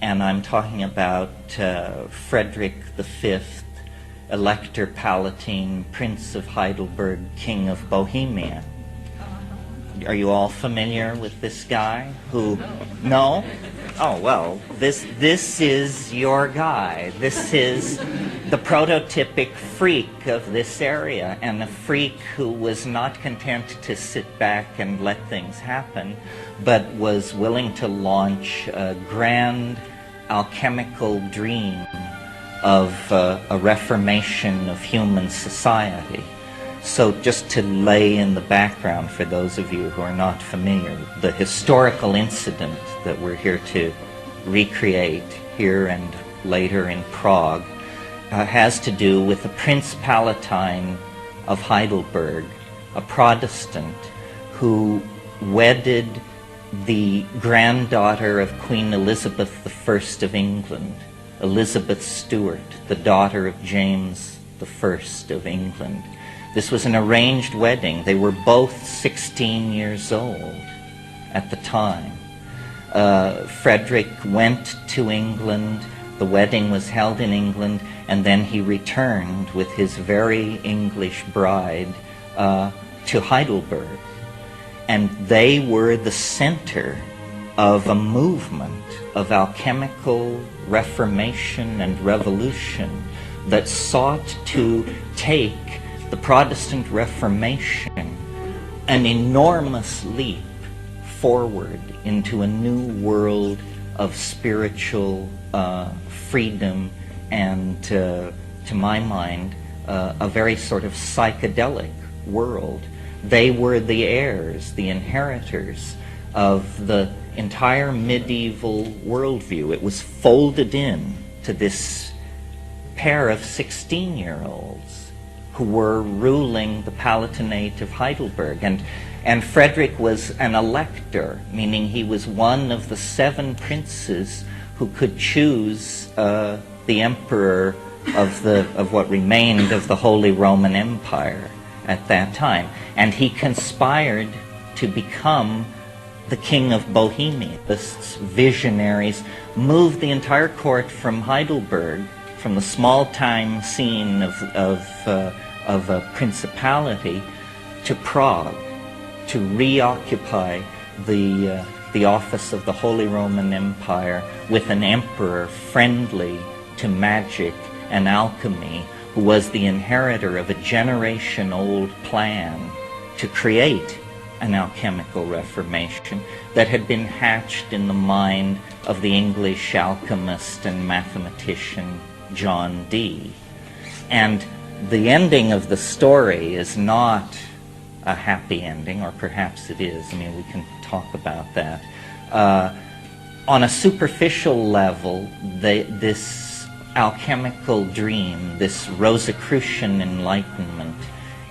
and I'm talking about Frederick V, Elector Palatine, Prince of Heidelberg, King of Bohemia. Are you all familiar with this guy? Who? No? Oh, well, this is your guy. This is the prototypic freak of this area, and a freak who was not content to sit back and let things happen, but was willing to launch a grand alchemical dream of a reformation of human society. So just to lay in the background for those of you who are not familiar, the historical incident that we're here to recreate here and later in Prague has to do with the Prince Palatine of Heidelberg, a Protestant who wedded the granddaughter of Queen Elizabeth I of England, Elizabeth Stuart, the daughter of James I of England. This was an arranged wedding. They were both 16 years old at the time. Frederick went to England. The wedding was held in England, and then he returned with his very English bride to Heidelberg. And they were the center of a movement of alchemical reformation and revolution that sought to take the Protestant Reformation an enormous leap forward into a new world of spiritual freedom and, to my mind, a very sort of psychedelic world. They were the heirs, the inheritors of the entire medieval worldview. It was folded in to this pair of 16-year-olds who were ruling the Palatinate of Heidelberg. And Frederick was an elector, meaning he was one of the 7 princes who could choose the emperor of what remained of the Holy Roman Empire at that time. And he conspired to become the King of Bohemia. The visionaries moved the entire court from Heidelberg, from the small-time scene of a principality, to Prague, to reoccupy the office of the Holy Roman Empire with an emperor friendly to magic and alchemy, who was the inheritor of a generation-old plan to create an alchemical reformation that had been hatched in the mind of the English alchemist and mathematician John Dee. And the ending of the story is not a happy ending, or perhaps it is. I mean, we can talk about that. On a superficial level, this alchemical dream, this Rosicrucian enlightenment,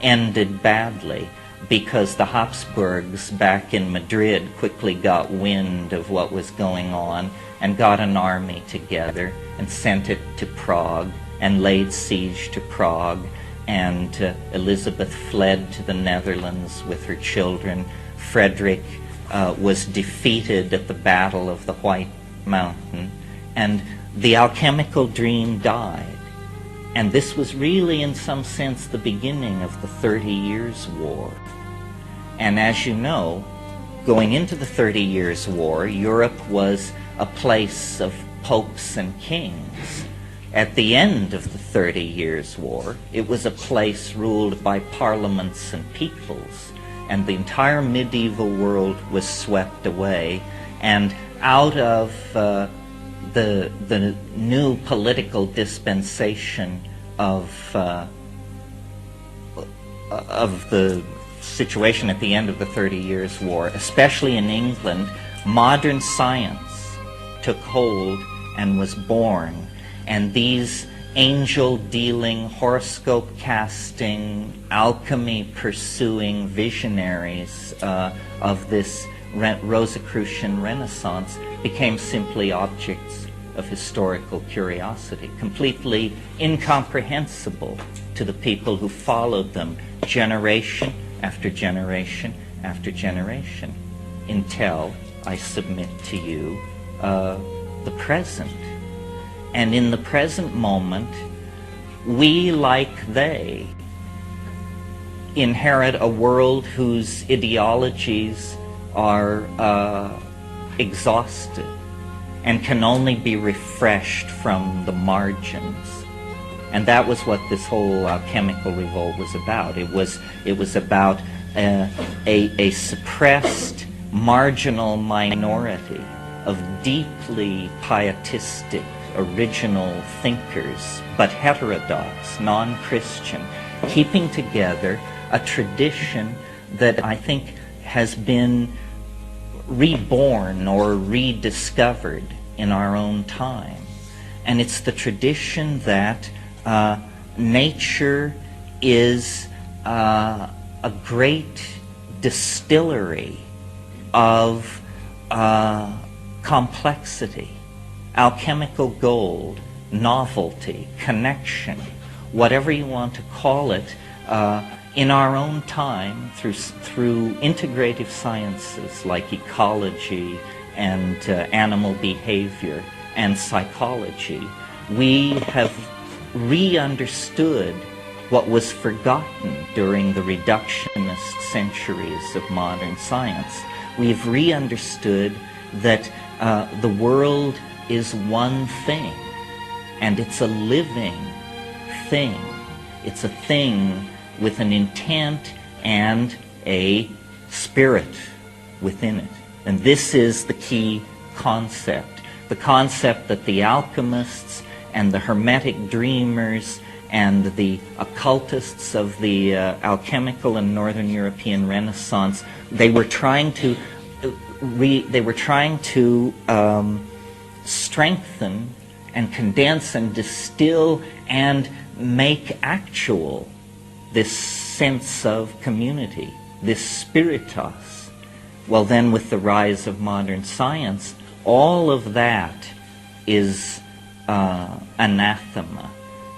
ended badly because the Habsburgs back in Madrid quickly got wind of what was going on and got an army together and sent it to Prague and laid siege to Prague, and Elizabeth fled to the Netherlands with her children. Frederick was defeated at the Battle of the White Mountain, and the alchemical dream died. And this was really, in some sense, the beginning of the 30 Years' War. And as you know, going into the 30 Years' War, Europe was a place of popes and kings. At the end of the 30 Years' War, it was a place ruled by parliaments and peoples, and the entire medieval world was swept away, and out of the new political dispensation of the situation at the end of the 30 Years' War, especially in England, modern science took hold and was born. And these angel-dealing, horoscope-casting, alchemy-pursuing visionaries of this Rosicrucian Renaissance became simply objects of historical curiosity, completely incomprehensible to the people who followed them generation after generation after generation, until, I submit to you, the present. And in the present moment, we, like they, inherit a world whose ideologies are exhausted and can only be refreshed from the margins. And that was what this whole alchemical revolt was about. It was about a suppressed, marginal minority of deeply pietistic, original thinkers, but heterodox, non-Christian, keeping together a tradition that I think has been reborn or rediscovered in our own time. And it's the tradition that nature is a great distillery of complexity, alchemical gold, novelty, connection, whatever you want to call it, in our own time through integrative sciences like ecology and animal behavior and psychology. We have re-understood what was forgotten during the reductionist centuries of modern science. We've re-understood that the world is one thing, and it's a living thing. It's a thing with an intent and a spirit within it. And this is the key concept. The concept that the alchemists and the Hermetic dreamers and the occultists of the alchemical and Northern European Renaissance, they were trying to strengthen and condense and distill and make actual this sense of community, this spiritus. Well, then with the rise of modern science, all of that is anathema.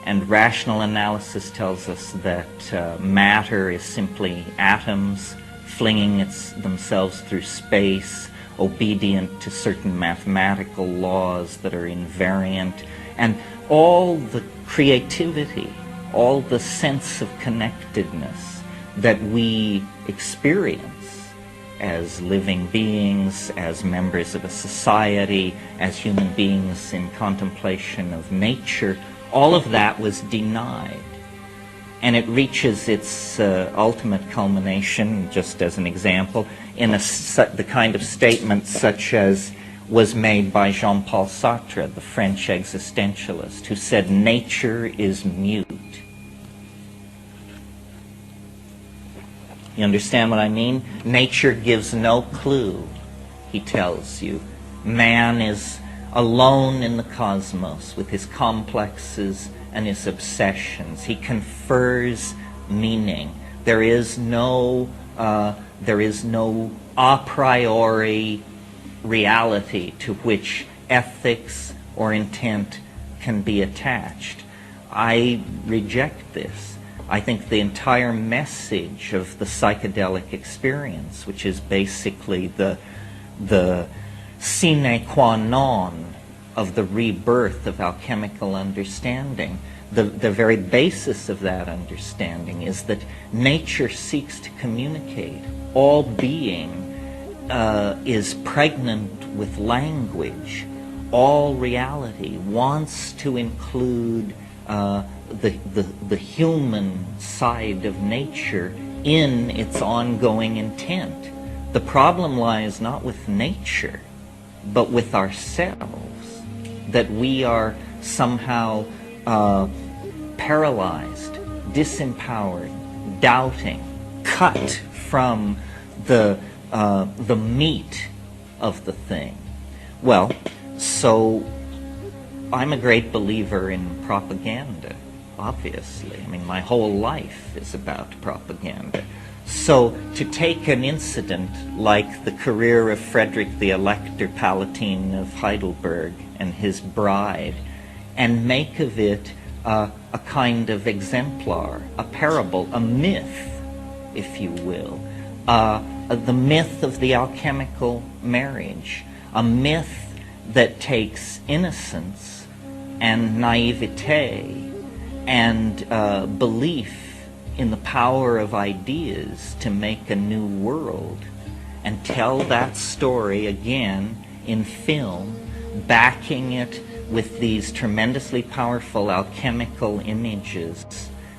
And rational analysis tells us that matter is simply atoms flinging themselves through space, obedient to certain mathematical laws that are invariant. And all the creativity, all the sense of connectedness that we experience as living beings, as members of a society, as human beings in contemplation of nature, all of that was denied. And it reaches its ultimate culmination, just as an example, in the kind of statement such as was made by Jean-Paul Sartre, the French existentialist, who said, "Nature is mute." You understand what I mean? Nature gives no clue, he tells you. Man is alone in the cosmos with his complexes and his obsessions. He confers meaning. There is no a priori reality to which ethics or intent can be attached. I reject this. I think the entire message of the psychedelic experience, which is basically the sine qua non of the rebirth of alchemical understanding, the very basis of that understanding is that nature seeks to communicate. All being is pregnant with language. All reality wants to include the human side of nature in its ongoing intent. The problem lies not with nature, but with ourselves, that we are somehow paralyzed, disempowered, doubting, cut from the meat of the thing. Well, so I'm a great believer in propaganda, obviously. I mean, my whole life is about propaganda. So to take an incident like the career of Frederick the Elector Palatine of Heidelberg and his bride, and make of it a kind of exemplar, a parable, a myth, if you will, the myth of the alchemical marriage, a myth that takes innocence and naivete and belief in the power of ideas to make a new world, and tell that story again in film, backing it with these tremendously powerful alchemical images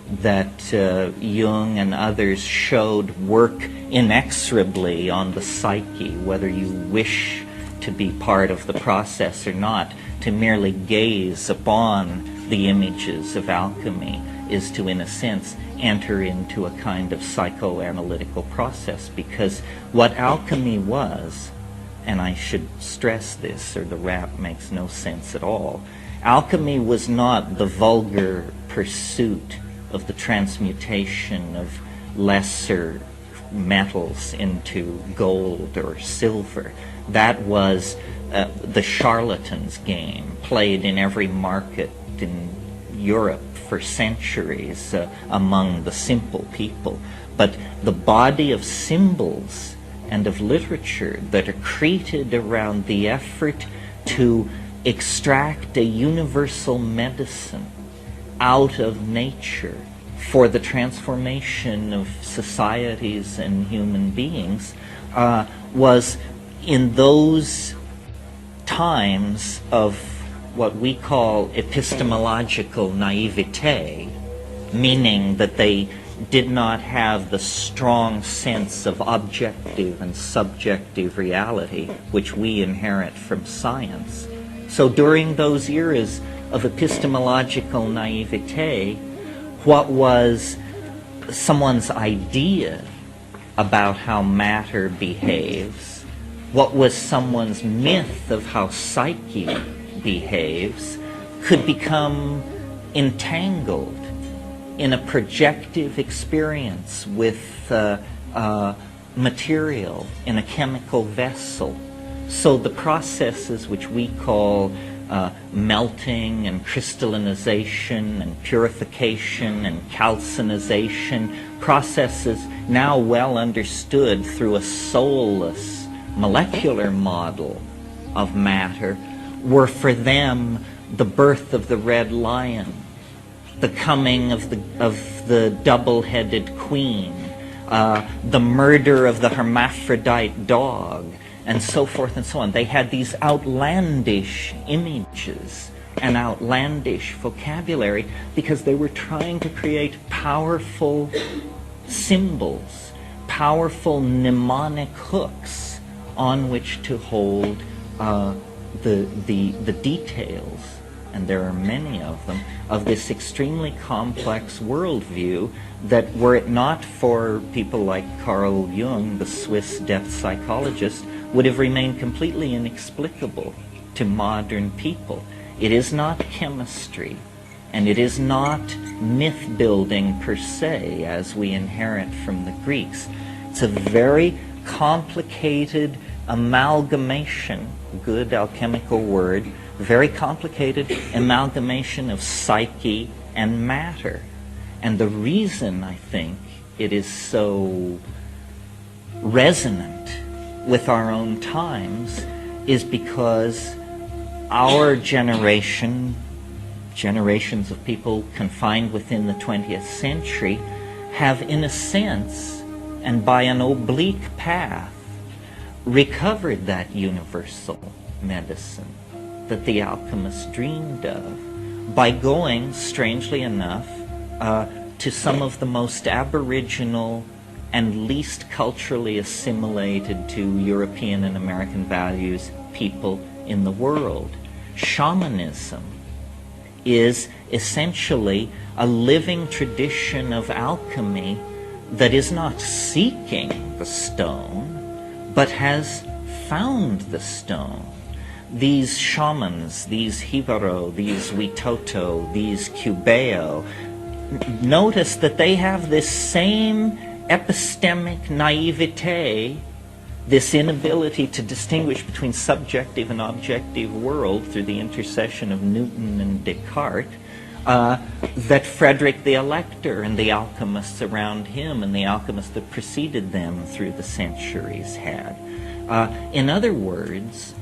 that Jung and others showed work inexorably on the psyche, whether you wish to be part of the process or not. To merely gaze upon the images of alchemy is to, in a sense, enter into a kind of psychoanalytical process, because what alchemy was, and I should stress this or the rap makes no sense at all, alchemy was not the vulgar pursuit of the transmutation of lesser metals into gold or silver. That was the charlatan's game, played in every market in Europe for centuries among the simple people. But the body of symbols and of literature that accreted around the effort to extract a universal medicine out of nature for the transformation of societies and human beings was, in those times of what we call epistemological naivete, meaning that they did not have the strong sense of objective and subjective reality which we inherit from science. So during those eras of epistemological naivete, what was someone's idea about how matter behaves, what was someone's myth of how psyche behaves, could become entangled in a projective experience with material in a chemical vessel. So the processes which we call melting and crystallization and purification and calcinization, processes now well understood through a soulless molecular model of matter, were for them the birth of the red lion, the coming of the double-headed queen, the murder of the hermaphrodite dog, and so forth and so on. They had these outlandish images and outlandish vocabulary because they were trying to create powerful symbols, powerful mnemonic hooks on which to hold the details, and there are many of them, of this extremely complex worldview that, were it not for people like Carl Jung, the Swiss depth psychologist, would have remained completely inexplicable to modern people. It is not chemistry, and it is not myth-building per se, as we inherit from the Greeks. It's a very complicated amalgamation, good alchemical word, very complicated amalgamation of psyche and matter. And the reason, I think, it is so resonant with our own times is because our generation, generations of people confined within the 20th century, have, in a sense, and by an oblique path, recovered that universal medicine that the alchemists dreamed of by going, strangely enough, to some of the most aboriginal and least culturally assimilated to European and American values people in the world. Shamanism is essentially a living tradition of alchemy that is not seeking the stone, but has found the stone. These shamans, these Hibaro, these Witoto, these Cubeo, notice that they have this same epistemic naivete, this inability to distinguish between subjective and objective world through the intercession of Newton and Descartes, that Frederick the Elector and the alchemists around him and the alchemists that preceded them through the centuries had. In other words,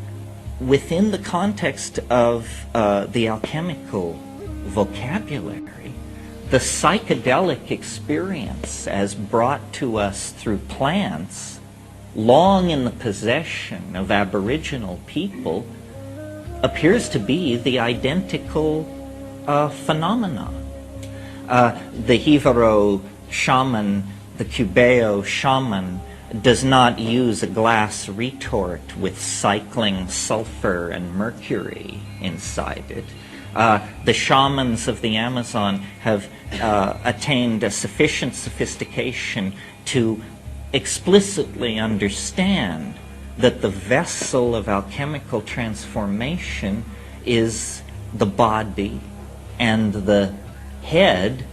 within the context of the alchemical vocabulary, the psychedelic experience as brought to us through plants, long in the possession of Aboriginal people, appears to be the identical phenomena. The Jivaro shaman, the Cubeo shaman, does not use a glass retort with cycling sulfur and mercury inside it. The shamans of the Amazon have attained a sufficient sophistication to explicitly understand that the vessel of alchemical transformation is the body and the head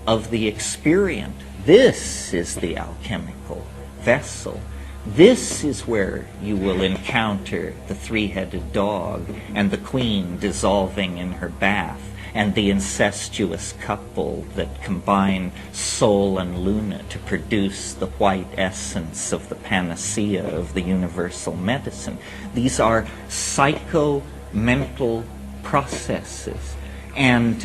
of the experient. This is the alchemical vessel. This is where you will encounter the three-headed dog and the queen dissolving in her bath and the incestuous couple that combine Sol and Luna to produce the white essence of the panacea of the universal medicine. These are psycho-mental processes. And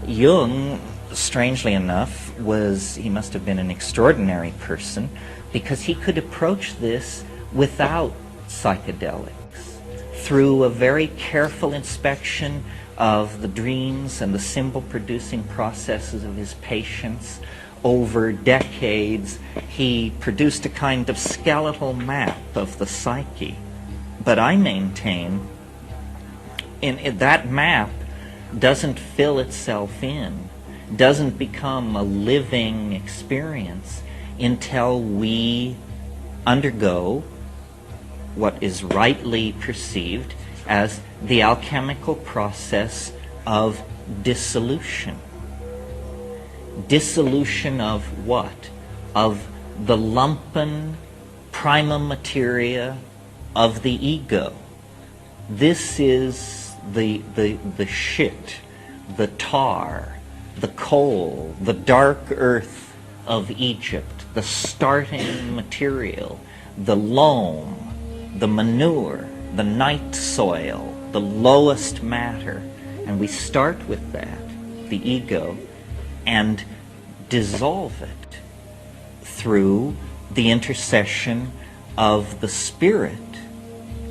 Jung, strangely enough, he must have been an extraordinary person, because he could approach this without psychedelics, through a very careful inspection of the dreams and the symbol-producing processes of his patients. Over decades, he produced a kind of skeletal map of the psyche. But I maintain that map doesn't fill itself in, doesn't become a living experience until we undergo what is rightly perceived as the alchemical process of dissolution. Dissolution of what? Of the lumpen prima materia of the ego. This is the shit, the tar, the coal, the dark earth of Egypt, the starting material, the loam, the manure, the night soil, the lowest matter. And we start with that, the ego, and dissolve it through the intercession of the spirit.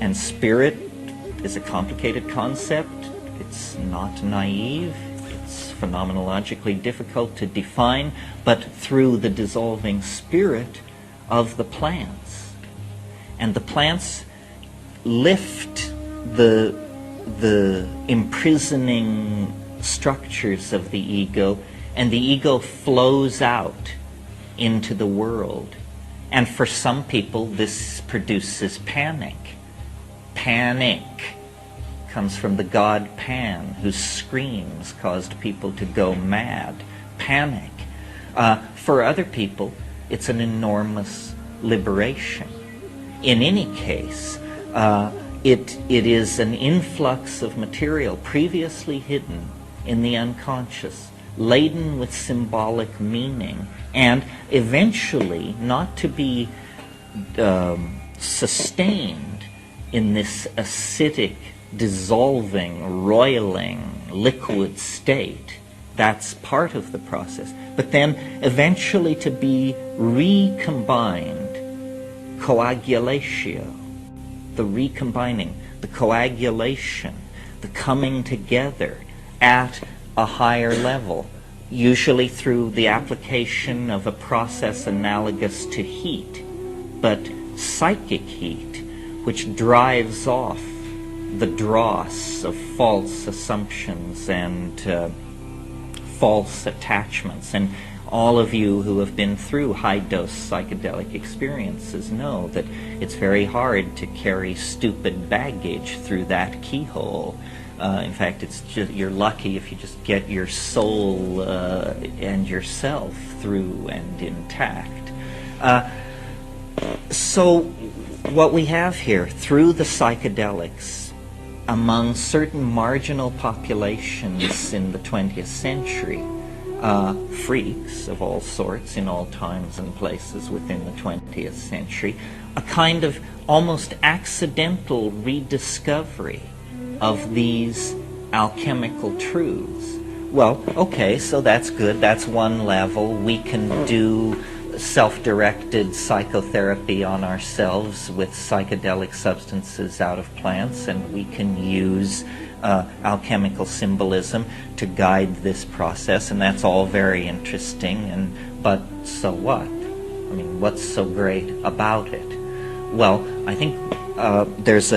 And spirit is a complicated concept. It's not naive. It's phenomenologically difficult to define, but through the dissolving spirit of the plants. And the plants lift the imprisoning structures of the ego, and the ego flows out into the world. And for some people, this produces panic. Panic comes from the god Pan, whose screams caused people to go mad. Panic. For other people, it's an enormous liberation. In any case, it is an influx of material previously hidden in the unconscious, laden with symbolic meaning, and eventually not to be sustained in this acidic, dissolving, roiling, liquid state. That's part of the process. But then eventually to be recombined, coagulatio, the recombining, the coagulation, the coming together at a higher level, usually through the application of a process analogous to heat, but psychic heat, which drives off the dross of false assumptions and false attachments. And all of you who have been through high-dose psychedelic experiences know that it's very hard to carry stupid baggage through that keyhole. In fact, you're lucky if you just get your soul and yourself through and intact. So what we have here, through the psychedelics, among certain marginal populations in the 20th century, freaks of all sorts in all times and places within the 20th 20th century, a kind of almost accidental rediscovery of these alchemical truths. Well, okay, so that's good. That's one level. We can do self-directed psychotherapy on ourselves with psychedelic substances out of plants, and we can use alchemical symbolism to guide this process, and that's all very interesting. But so what? I mean, what's so great about it? Well, I think there's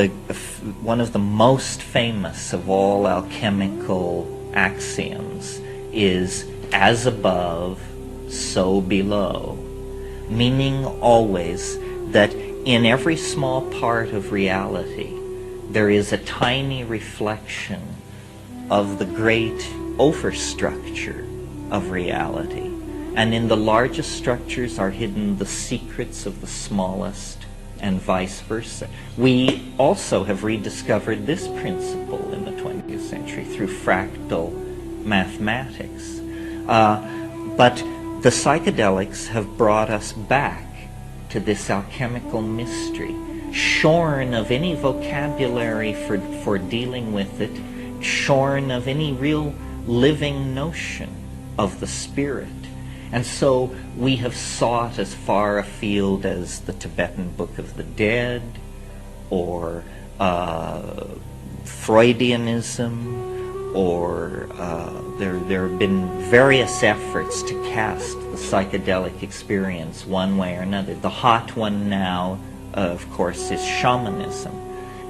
one of the most famous of all alchemical axioms is as above, so below, meaning always that in every small part of reality there is a tiny reflection of the great overstructure of reality, and in the largest structures are hidden the secrets of the smallest, and vice versa. We also have rediscovered this principle in the 20th century through fractal mathematics. But the psychedelics have brought us back to this alchemical mystery, shorn of any vocabulary for dealing with it, shorn of any real living notion of the spirit. And so we have sought as far afield as the Tibetan Book of the Dead, or Freudianism, or there have been various efforts to cast the psychedelic experience one way or another. The hot one now, of course, is shamanism.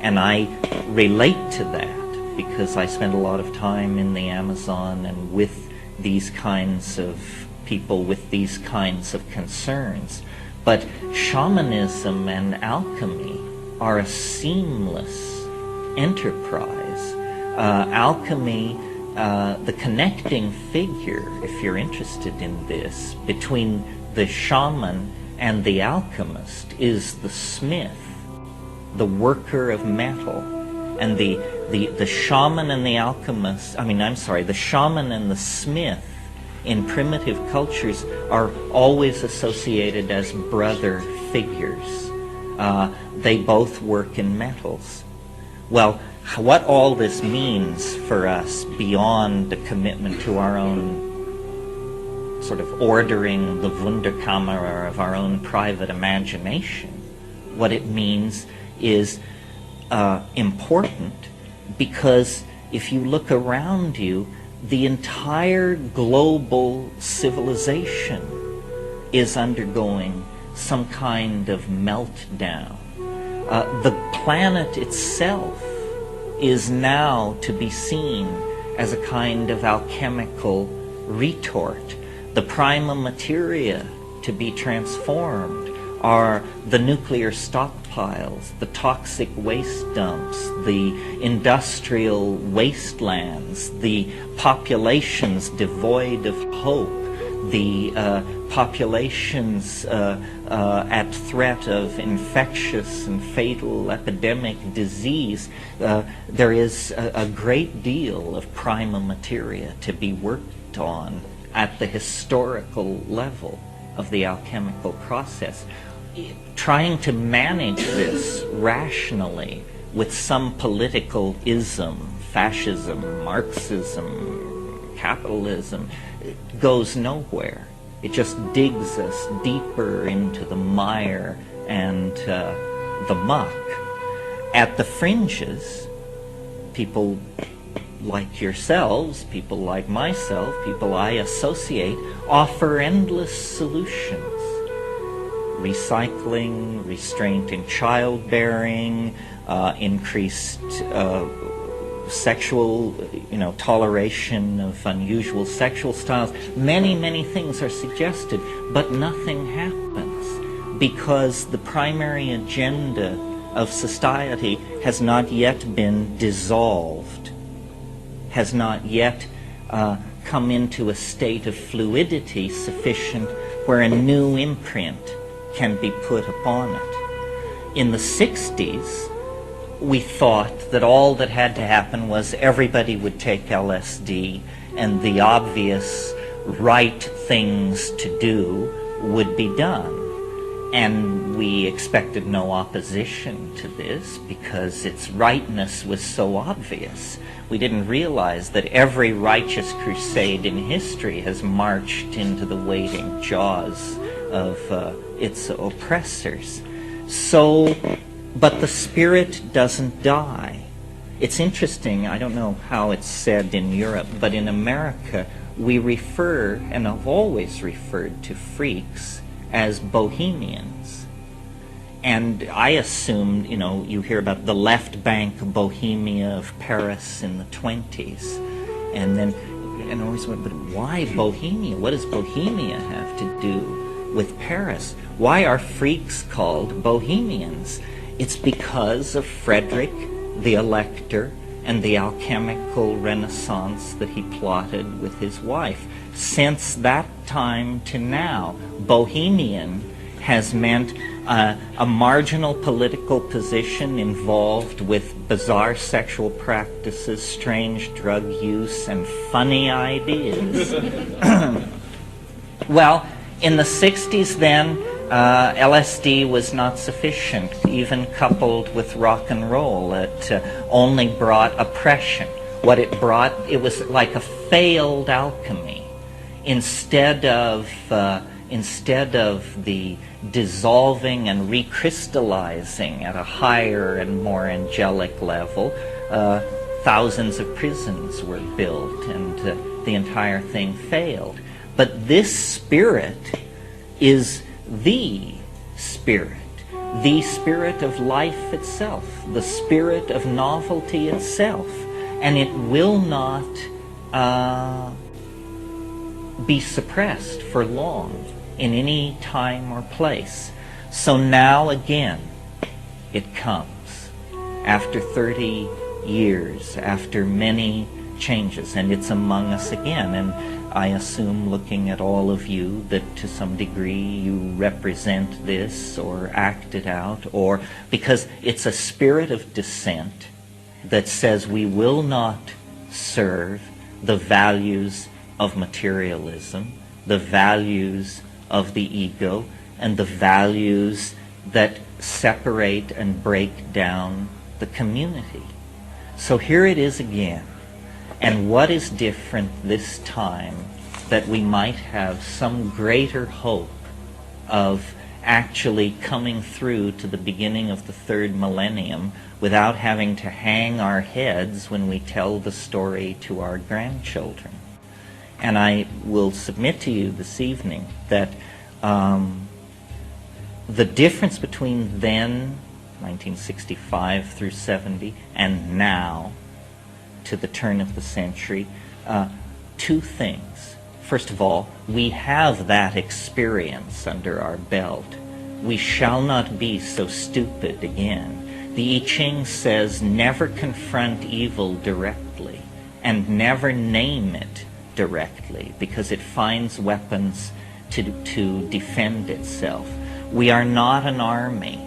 And I relate to that because I spend a lot of time in the Amazon and with these kinds of people with these kinds of concerns. But shamanism and alchemy are a seamless enterprise. Alchemy, the connecting figure, if you're interested in this, between the shaman and the alchemist is the smith, the worker of metal. And the shaman and the alchemist, the shaman and the smith in primitive cultures are always associated as brother figures. They both work in metals. Well, what all this means for us beyond the commitment to our own sort of ordering the Wunderkammer of our own private imagination, what it means is important, because if you look around you, the entire global civilization is undergoing some kind of meltdown. The planet itself is now to be seen as a kind of alchemical retort. The prima materia to be transformed are the nuclear stockpiles, the toxic waste dumps, the industrial wastelands, the populations devoid of hope, the populations at threat of infectious and fatal epidemic disease. There is a great deal of prima materia to be worked on at the historical level of the alchemical process. Trying to manage this rationally with some political ism, fascism, Marxism, capitalism, goes nowhere. It just digs us deeper into the mire and the muck. At the fringes, people like yourselves, people like myself, people I associate, offer endless solutions. Recycling, restraint in childbearing, increased sexual, toleration of unusual sexual styles. Many, many things are suggested, but nothing happens because the primary agenda of society has not yet been dissolved, has not yet come into a state of fluidity sufficient where a new imprint can be put upon it. In the 60s, we thought that all that had to happen was everybody would take LSD and the obvious right things to do would be done. And we expected no opposition to this because its rightness was so obvious. We didn't realize that every righteous crusade in history has marched into the waiting jaws of its oppressors. So, but the spirit doesn't die. It's interesting, I don't know how it's said in Europe, but in America we refer, and I've always referred to freaks as bohemians. And I assumed, you hear about the left bank Bohemia of Paris in the 20s. And I always went, but why Bohemia? What does Bohemia have to do with Paris? Why are freaks called bohemians? It's because of Frederick the Elector and the alchemical renaissance that he plotted with his wife. Since that time to now, bohemian has meant a marginal political position involved with bizarre sexual practices, strange drug use, and funny ideas. Well, in the 60s then, LSD was not sufficient, even coupled with rock and roll. It only brought oppression. What it brought, it was like a failed alchemy. Instead of the dissolving and recrystallizing at a higher and more angelic level, thousands of prisons were built, and the entire thing failed. But this spirit is the spirit of life itself, the spirit of novelty itself, and it will not be suppressed for long in any time or place. So now again it comes after 30 years, after many changes, and it's among us again. And I assume, looking at all of you, that to some degree you represent this or act it out, or because it's a spirit of dissent that says we will not serve the values of materialism, the values of the ego, and the values that separate and break down the community. So here it is again. And what is different this time that we might have some greater hope of actually coming through to the beginning of the third millennium without having to hang our heads when we tell the story to our grandchildren? And I will submit to you this evening that the difference between then, 1965 through 70, and now, to the turn of the century, two things. First of all, we have that experience under our belt. We shall not be so stupid again. The I Ching says never confront evil directly and never name it directly, because it finds weapons to defend itself. We are not an army.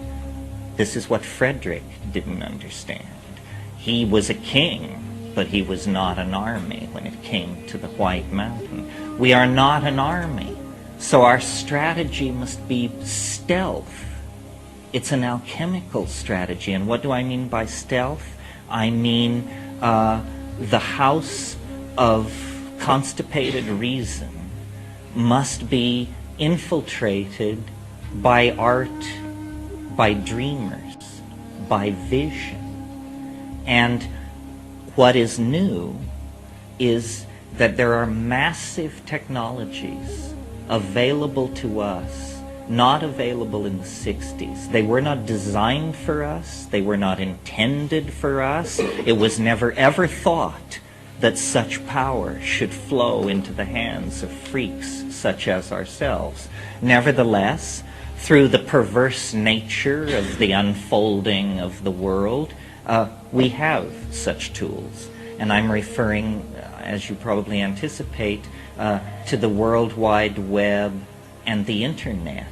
This is what Frederick didn't understand. He was a king, but he was not an army when it came to the White Mountain. We are not an army, so our strategy must be stealth. It's an alchemical strategy. And what do I mean by stealth? I mean the house of constipated reason must be infiltrated by art, by dreamers, by vision. And what is new is that there are massive technologies available to us, not available in the 60s. They were not designed for us. They were not intended for us. It was never ever thought that such power should flow into the hands of freaks such as ourselves. Nevertheless, through the perverse nature of the unfolding of the world, we have such tools. And I'm referring, as you probably anticipate, to the World Wide Web and the Internet.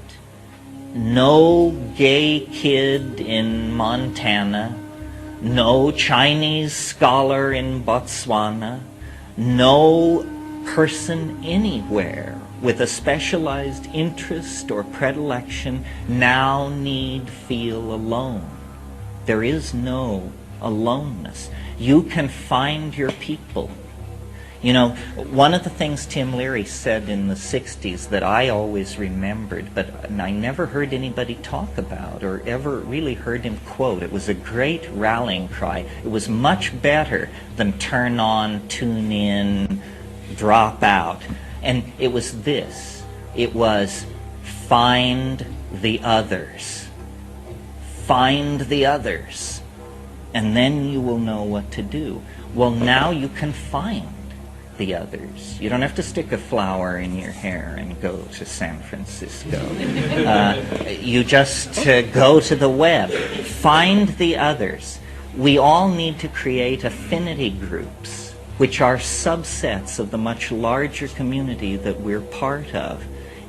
No gay kid in Montana, no Chinese scholar in Botswana, no person anywhere with a specialized interest or predilection now need feel alone. There is no aloneness. You can find your people. You know, one of the things Tim Leary said in the 60s that I always remembered, but I never heard anybody talk about or ever really heard him quote. It was a great rallying cry. It was much better than turn on, tune in, drop out. And it was this. It was find the others. Find the others. And then you will know what to do. Well, now you can find the others. You don't have to stick a flower in your hair and go to San Francisco. You just go to the web. Find the others. We all need to create affinity groups, which are subsets of the much larger community that we're part of.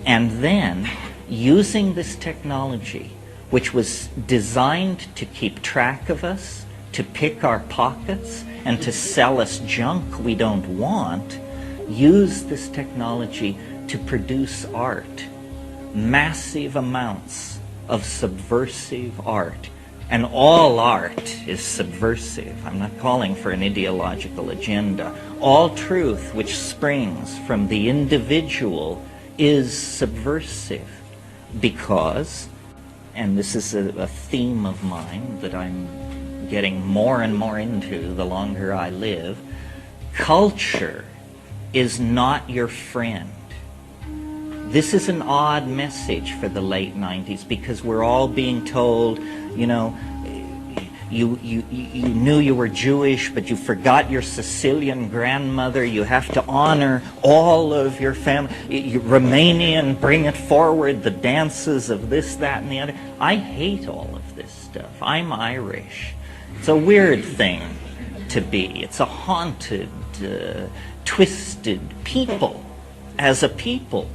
And then, using this technology, which was designed to keep track of us, to pick our pockets, and to sell us junk we don't want, use this technology to produce art. Massive amounts of subversive art. And all art is subversive. I'm not calling for an ideological agenda. All truth which springs from the individual is subversive because, and this is a theme of mine that I'm getting more and more into the longer I live, culture is not your friend. This is an odd message for the late 90s because we're all being told, you know, you knew you were Jewish, but you forgot your Sicilian grandmother. You have to honor all of your family. You're Romanian, bring it forward, the dances of this, that, and the other. I hate all of this stuff. I'm Irish. It's a weird thing to be. It's a haunted, twisted people as a people.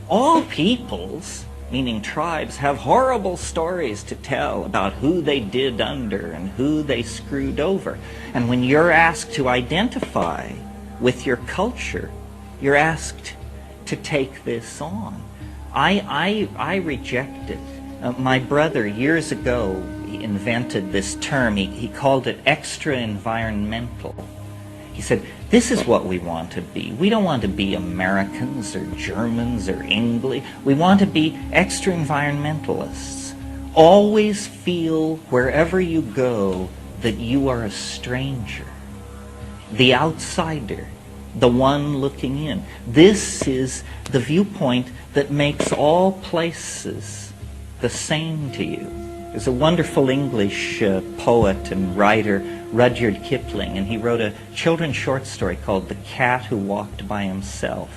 All peoples, meaning tribes, have horrible stories to tell about who they did under and who they screwed over. And when you're asked to identify with your culture, you're asked to take this on. I reject it. My brother, years ago, invented this term. He called it extra-environmental. He said, this is what we want to be. We don't want to be Americans or Germans or English. We want to be extra-environmentalists. Always feel wherever you go that you are a stranger, the outsider, the one looking in. This is the viewpoint that makes all places the same to you. There's a wonderful English poet and writer, Rudyard Kipling, and he wrote a children's short story called The Cat Who Walked by Himself.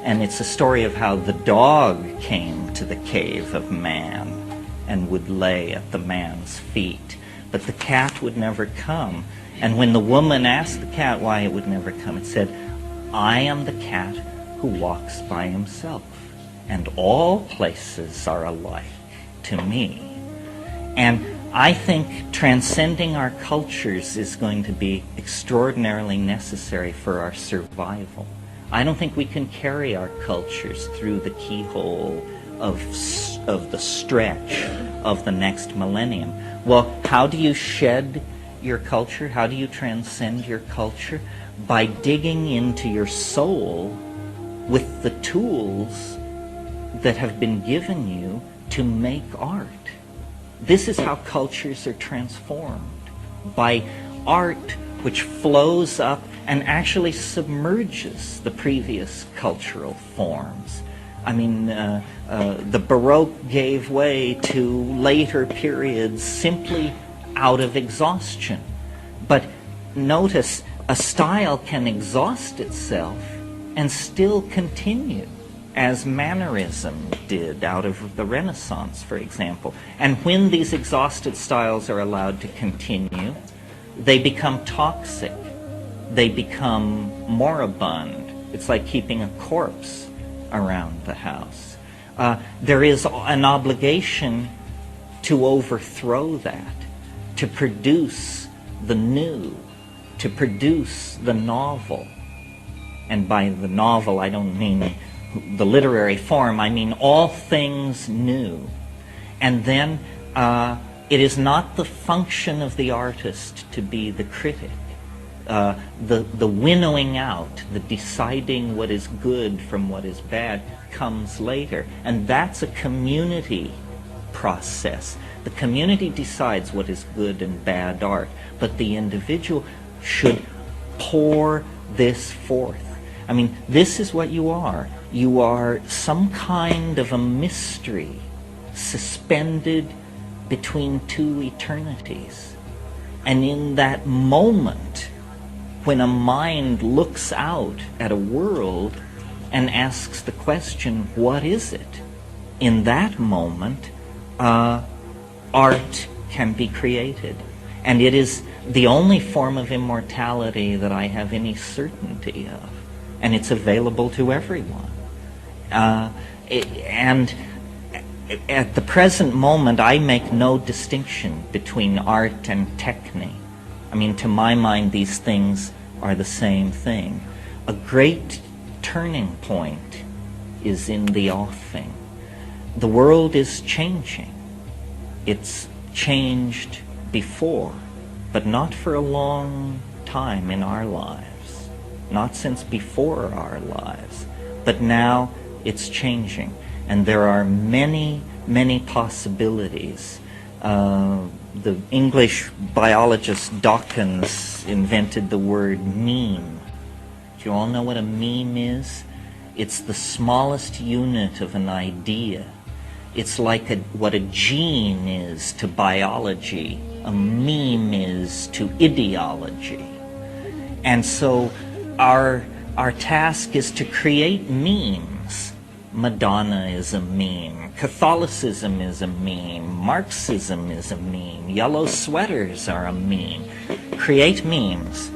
And it's a story of how the dog came to the cave of man and would lay at the man's feet. But the cat would never come. And when the woman asked the cat why it would never come, it said, I am the cat who walks by himself, and all places are alike to me. And I think transcending our cultures is going to be extraordinarily necessary for our survival. I don't think we can carry our cultures through the keyhole of the stretch of the next millennium. Well, how do you shed your culture? How do you transcend your culture? By digging into your soul with the tools that have been given you to make art. This is how cultures are transformed, by art which flows up and actually submerges the previous cultural forms. I mean, the Baroque gave way to later periods simply out of exhaustion. But notice, a style can exhaust itself and still continue, as mannerism did out of the Renaissance, for example. And when these exhausted styles are allowed to continue, they become toxic. They become moribund. It's like keeping a corpse around the house. There is an obligation to overthrow that, to produce the new, to produce the novel. And by the novel, I don't mean the literary form, I mean all things new. And then it is not the function of the artist to be the critic. The winnowing out, the deciding what is good from what is bad comes later. And that's a community process. The community decides what is good and bad art, but the individual should pour this forth. I mean, this is what you are. You are some kind of a mystery suspended between two eternities. And in that moment, when a mind looks out at a world and asks the question, what is it? In that moment, art can be created. And it is the only form of immortality that I have any certainty of. And it's available to everyone. And at the present moment, I make no distinction between art and technique. I mean, to my mind, these things are the same thing. A great turning point is in the offing. The world is changing. It's changed before, but not for a long time in our lives. Not since before our lives. But now it's changing. And there are many, many possibilities. The English biologist Dawkins invented the word meme. Do you all know what a meme is? It's the smallest unit of an idea. It's like what a gene is to biology, a meme is to ideology. And so our task is to create memes. Madonna is a meme. Catholicism is a meme. Marxism is a meme. Yellow sweaters are a meme. Create memes.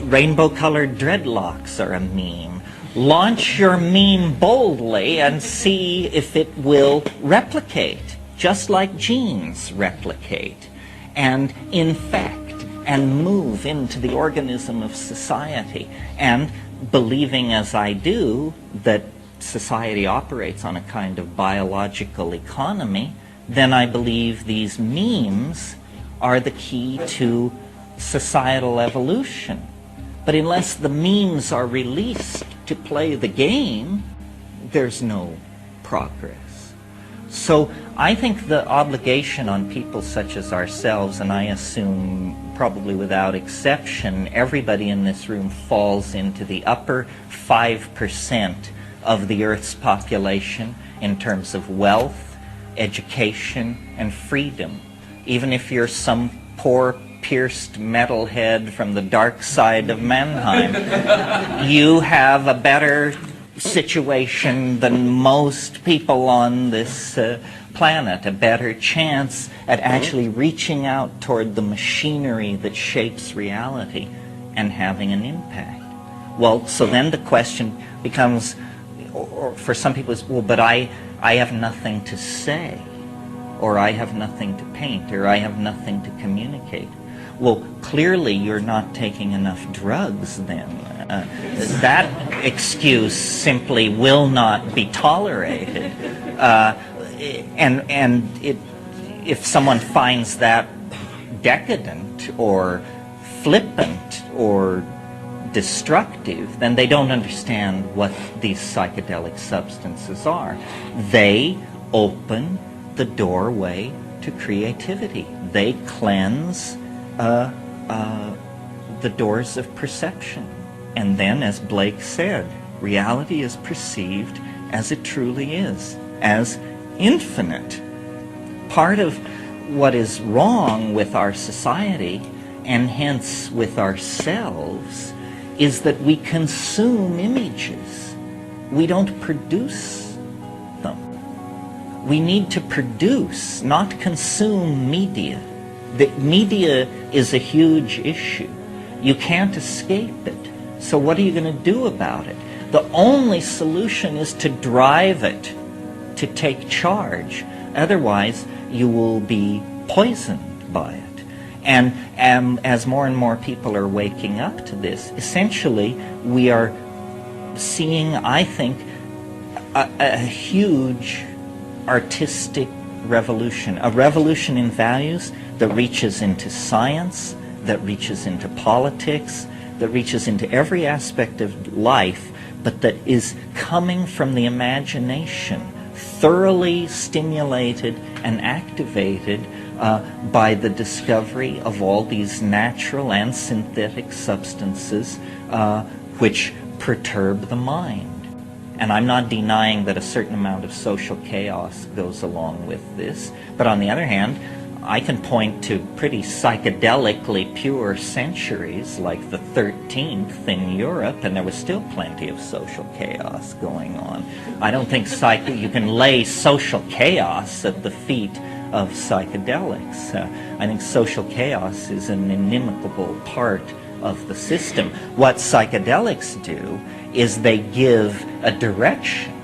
Rainbow-colored dreadlocks are a meme. Launch your meme boldly and see if it will replicate, just like genes replicate, and infect and move into the organism of society. And believing as I do that society operates on a kind of biological economy, then I believe these memes are the key to societal evolution. But unless the memes are released to play the game, there's no progress. So I think the obligation on people such as ourselves, and I assume probably without exception, everybody in this room falls into the upper 5% of the Earth's population in terms of wealth, education, and freedom. Even if you're some poor, pierced metalhead from the dark side of Mannheim, you have a better situation than most people on this planet, a better chance at actually reaching out toward the machinery that shapes reality and having an impact. Well, so then the question becomes, or for some people, is, well, but I have nothing to say, or I have nothing to paint, or I have nothing to communicate. Well, clearly you're not taking enough drugs then. That excuse simply will not be tolerated. If someone finds that decadent or flippant or destructive, then they don't understand what these psychedelic substances are. They open the doorway to creativity. They cleanse the doors of perception. And then, as Blake said, reality is perceived as it truly is, as infinite. Part of what is wrong with our society, and hence with ourselves, is that we consume images. We don't produce them. We need to produce, not consume media. The media is a huge issue. You can't escape it. So what are you going to do about it? The only solution is to drive it, to take charge. Otherwise, you will be poisoned by it. And as more and more people are waking up to this, essentially we are seeing, I think, a huge artistic revolution, a revolution in values that reaches into science, that reaches into politics, that reaches into every aspect of life, but that is coming from the imagination, thoroughly stimulated and activated by the discovery of all these natural and synthetic substances which perturb the mind. And I'm not denying that a certain amount of social chaos goes along with this, but on the other hand, I can point to pretty psychedelically pure centuries like the 13th in Europe, and there was still plenty of social chaos going on. I don't think you can lay social chaos at the feet of psychedelics. I think social chaos is an inimical part of the system. What psychedelics do is they give a direction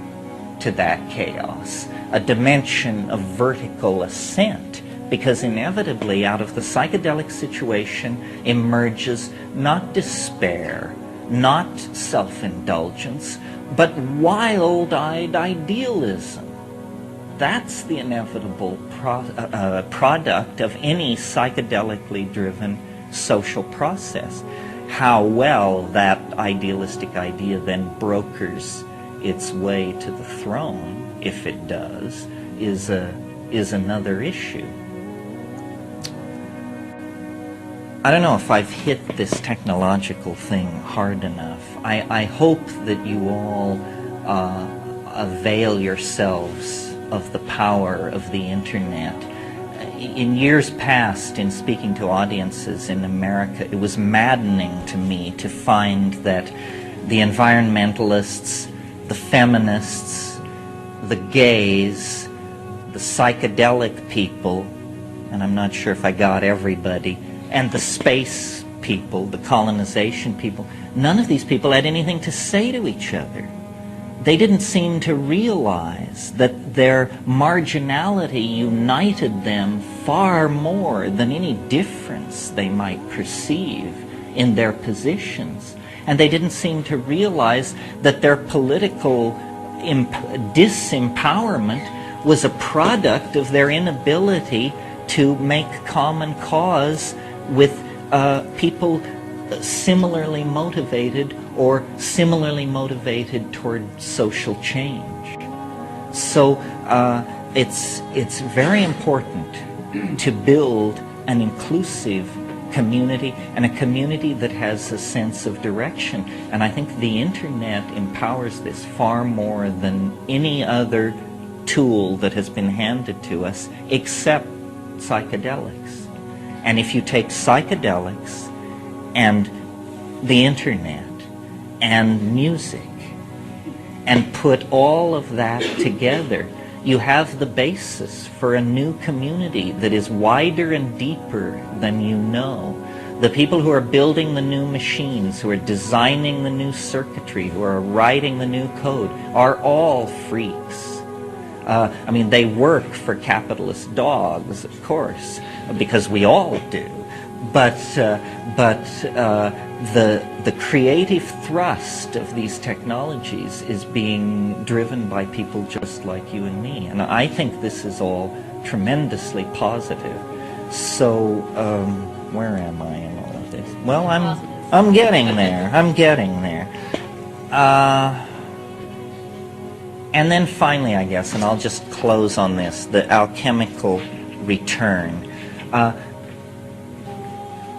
to that chaos, a dimension of vertical ascent, because inevitably out of the psychedelic situation emerges not despair, not self-indulgence, but wild-eyed idealism. That's the inevitable product of any psychedelically driven social process. How well that idealistic idea then brokers its way to the throne, if it does, is another issue. I don't know if I've hit this technological thing hard enough. I hope that you all avail yourselves of the power of the internet. In years past, in speaking to audiences in America, it was maddening to me to find that the environmentalists, the feminists, the gays, the psychedelic people, and I'm not sure if I got everybody, and the space people, the colonization people, none of these people had anything to say to each other. They didn't seem to realize that their marginality united them far more than any difference they might perceive in their positions. And they didn't seem to realize that their political disempowerment was a product of their inability to make common cause with people similarly motivated or similarly motivated toward social change. So it's very important to build an inclusive community, and a community that has a sense of direction. And I think the internet empowers this far more than any other tool that has been handed to us, except psychedelics. And if you take psychedelics and the internet and music and put all of that together, you have the basis for a new community that is wider and deeper than you know. The people who are building the new machines, who are designing the new circuitry, who are writing the new code, are all freaks. I mean, they work for capitalist dogs, of course, because we all do. But the creative thrust of these technologies is being driven by people just like you and me. And I think this is all tremendously positive. So, where am I in all of this? Well, I'm getting there. I'm getting there. And then finally, I guess, and I'll just close on this, the alchemical return.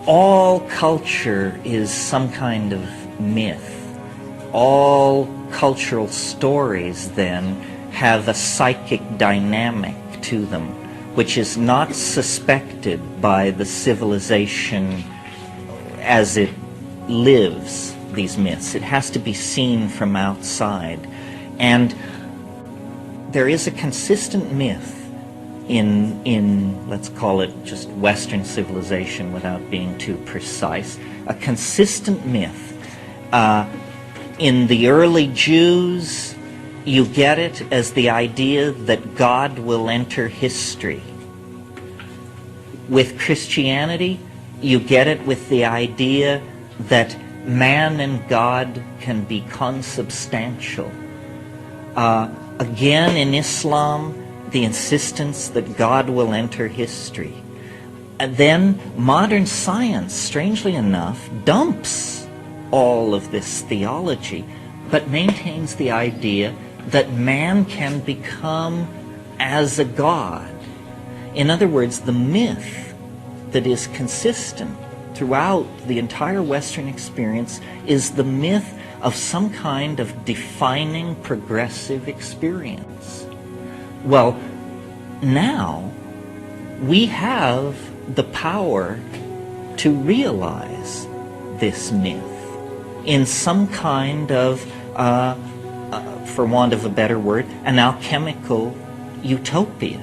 All culture is some kind of myth. All cultural stories, then, have a psychic dynamic to them, which is not suspected by the civilization as it lives these myths. It has to be seen from outside. And there is a consistent myth in, let's call it just Western civilization without being too precise, a consistent myth. In the early Jews, you get it as the idea that God will enter history. With Christianity, you get it with the idea that man and God can be consubstantial. Again, in Islam, the insistence that God will enter history. And then modern science, strangely enough, dumps all of this theology, but maintains the idea that man can become as a god. In other words, the myth that is consistent throughout the entire Western experience is the myth of some kind of defining progressive experience. Well, now we have the power to realize this myth in some kind of, for want of a better word, an alchemical utopia.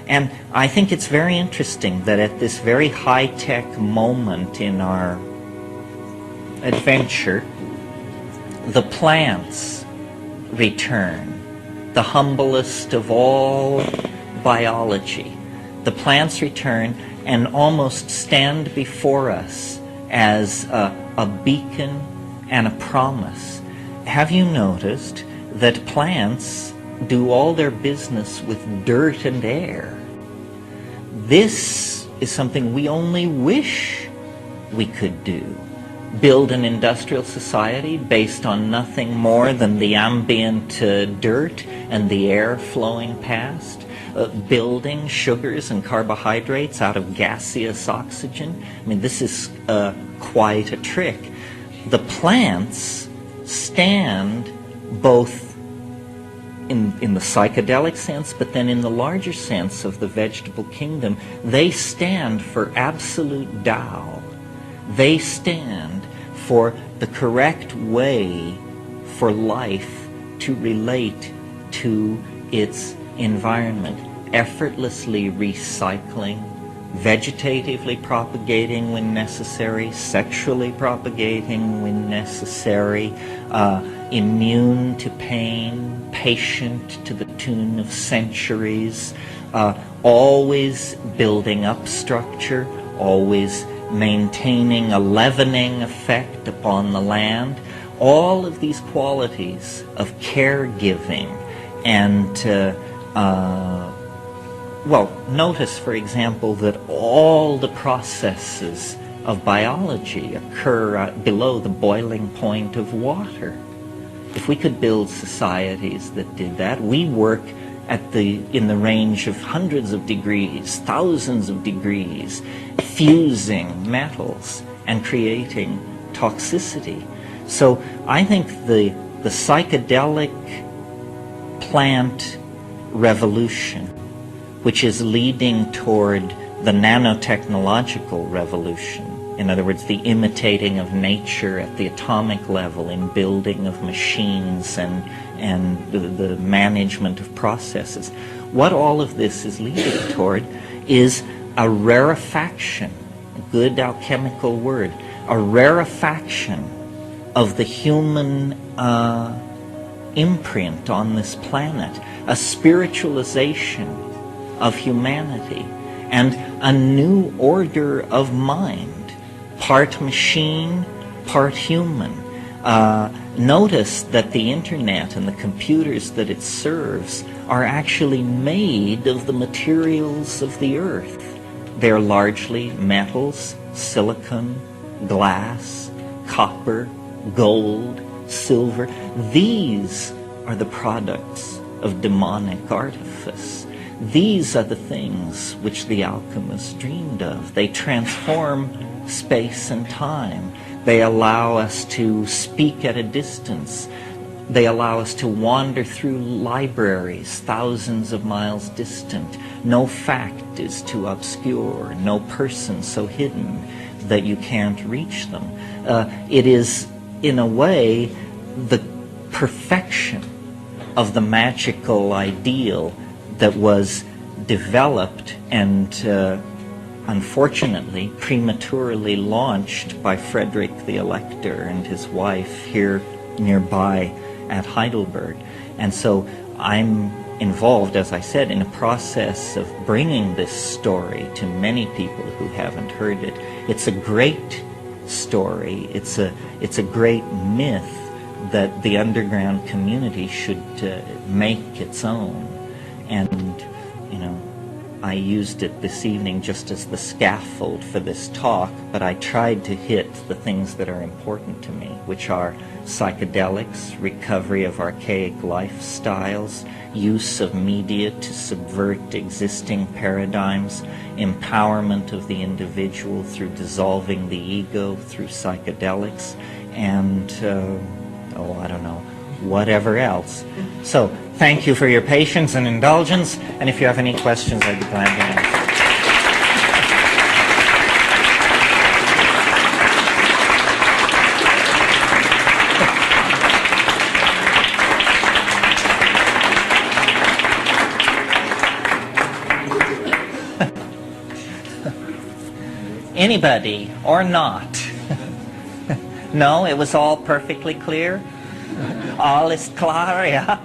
And I think it's very interesting that at this very high-tech moment in our adventure, the plants return, the humblest of all biology. The plants return and almost stand before us as a beacon and a promise. Have you noticed that plants do all their business with dirt and air? This is something we only wish we could do. Build an industrial society based on nothing more than the ambient dirt and the air flowing past. Building sugars and carbohydrates out of gaseous oxygen. I mean, this is quite a trick. The plants stand both in the psychedelic sense, but then in the larger sense of the vegetable kingdom, they stand for absolute Tao. They stand for the correct way for life to relate to its environment, effortlessly recycling, vegetatively propagating when necessary, sexually propagating when necessary, immune to pain, patient to the tune of centuries, always building up structure, always maintaining a leavening effect upon the land. All of these qualities of caregiving and well, notice, for example, that all the processes of biology occur below the boiling point of water. If we could build societies that did that, we work in the range of hundreds of degrees, thousands of degrees, fusing metals and creating toxicity. So I think the psychedelic plant revolution, which is leading toward the nanotechnological revolution, in other words, the imitating of nature at the atomic level in building of machines and the management of processes. What all of this is leading toward is a rarefaction, a good alchemical word, a rarefaction of the human imprint on this planet, a spiritualization of humanity, and a new order of mind, part machine, part human. Notice that the internet and the computers that it serves are actually made of the materials of the earth. They're largely metals, silicon, glass, copper, gold, silver. These are the products of demonic artifice. These are the things which the alchemists dreamed of. They transform space and time. They allow us to speak at a distance. They allow us to wander through libraries thousands of miles distant. No fact is too obscure, no person so hidden that you can't reach them. It is, in a way, the perfection of the magical ideal that was developed and unfortunately prematurely launched by Frederick the Elector and his wife here nearby at Heidelberg. And so I'm involved, as I said, in a process of bringing this story to many people who haven't heard it. It's a great story. It's a great myth that the underground community should make its own. And, you know, I used it this evening just as the scaffold for this talk, but I tried to hit the things that are important to me, which are psychedelics, recovery of archaic lifestyles, use of media to subvert existing paradigms, empowerment of the individual through dissolving the ego through psychedelics, and, I don't know, whatever else. So, thank you for your patience and indulgence, and if you have any questions, I'd be glad to answer. Anybody or not? No, it was all perfectly clear? All is klar, yeah?